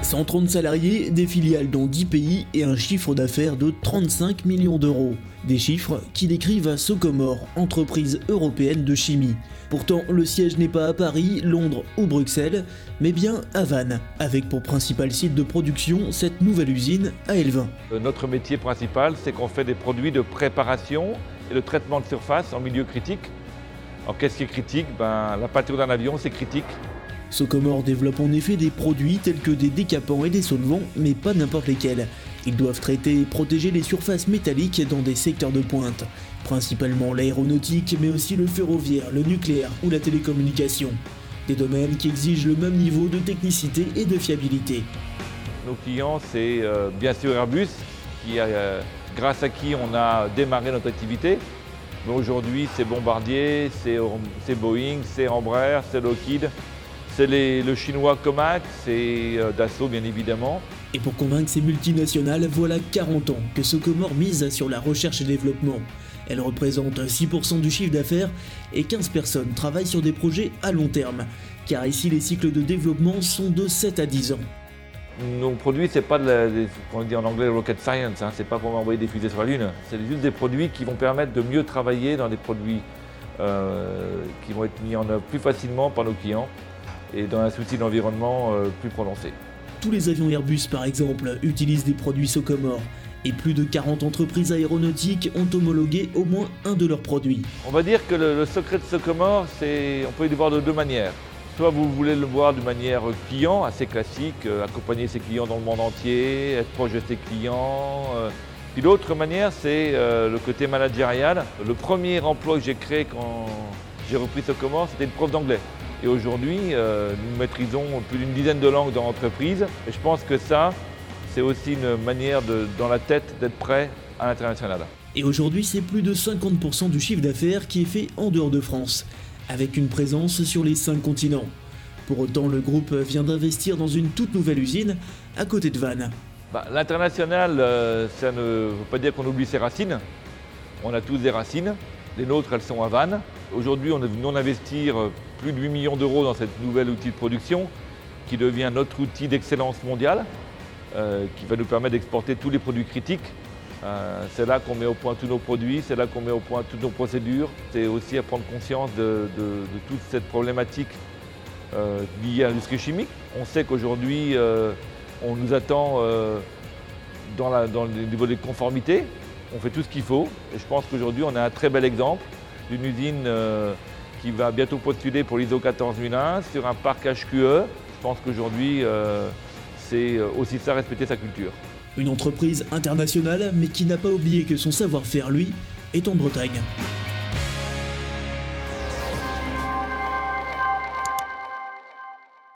130 salariés, des filiales dans 10 pays et un chiffre d'affaires de 35 millions d'euros. Des chiffres qui décrivent à Socomore, entreprise européenne de chimie. Pourtant, le siège n'est pas à Paris, Londres ou Bruxelles, mais bien à Vannes, avec pour principal site de production cette nouvelle usine à Elvin. Notre métier principal, c'est qu'on fait des produits de préparation et de traitement de surface en milieu critique. Alors qu'est-ce qui est critique? La peinture d'un avion, c'est critique. Socomore développe en effet des produits tels que des décapants et des solvants, mais pas n'importe lesquels. Ils doivent traiter et protéger les surfaces métalliques dans des secteurs de pointe, principalement l'aéronautique, mais aussi le ferroviaire, le nucléaire ou la télécommunication. Des domaines qui exigent le même niveau de technicité et de fiabilité. Nos clients, c'est bien sûr Airbus, grâce à qui on a démarré notre activité. Mais aujourd'hui, c'est Bombardier, c'est Boeing, c'est Embraer, c'est Lockheed. C'est le chinois Comac, c'est Dassault bien évidemment. Et pour convaincre ces multinationales, voilà 40 ans que Socomore mise sur la recherche et développement. Elle représente 6% du chiffre d'affaires et 15 personnes travaillent sur des projets à long terme. Car ici, les cycles de développement sont de 7 à 10 ans. Nos produits, c'est pas on dit en anglais rocket science, c'est pas pour envoyer des fusées sur la Lune. C'est juste des produits qui vont permettre de mieux travailler dans des produits qui vont être mis en œuvre plus facilement par nos clients et dans un souci d'environnement plus prononcé. Tous les avions Airbus, par exemple, utilisent des produits Socomore. Et plus de 40 entreprises aéronautiques ont homologué au moins un de leurs produits. On va dire que le secret de Socomore, on peut le voir de deux manières. Soit vous voulez le voir de manière client, assez classique, accompagner ses clients dans le monde entier, être proche de ses clients. Puis l'autre manière, c'est le côté managérial. Le premier emploi que j'ai créé quand j'ai repris Socomore, c'était une prof d'anglais. Et aujourd'hui, nous maîtrisons plus d'une dizaine de langues dans l'entreprise. Et je pense que ça, c'est aussi une manière dans la tête d'être prêt à l'international. Et aujourd'hui, c'est plus de 50% du chiffre d'affaires qui est fait en dehors de France, avec une présence sur les 5 continents. Pour autant, le groupe vient d'investir dans une toute nouvelle usine à côté de Vannes. L'international, ça ne veut pas dire qu'on oublie ses racines. On a tous des racines. Les nôtres, elles sont à Vannes. Aujourd'hui, on est venu investir plus de 8 millions d'euros dans cette nouvelle outil de production qui devient notre outil d'excellence mondiale, qui va nous permettre d'exporter tous les produits critiques. C'est là qu'on met au point tous nos produits, c'est là qu'on met au point toutes nos procédures. C'est aussi à prendre conscience de toute cette problématique liée à l'industrie chimique. On sait qu'aujourd'hui, on nous attend dans le niveau des conformités. On fait tout ce qu'il faut et je pense qu'aujourd'hui, on a un très bel exemple d'une usine qui va bientôt postuler pour l'ISO 14001 sur un parc HQE. Je pense qu'aujourd'hui, c'est aussi ça, respecter sa culture. Une entreprise internationale, mais qui n'a pas oublié que son savoir-faire, lui, est en Bretagne.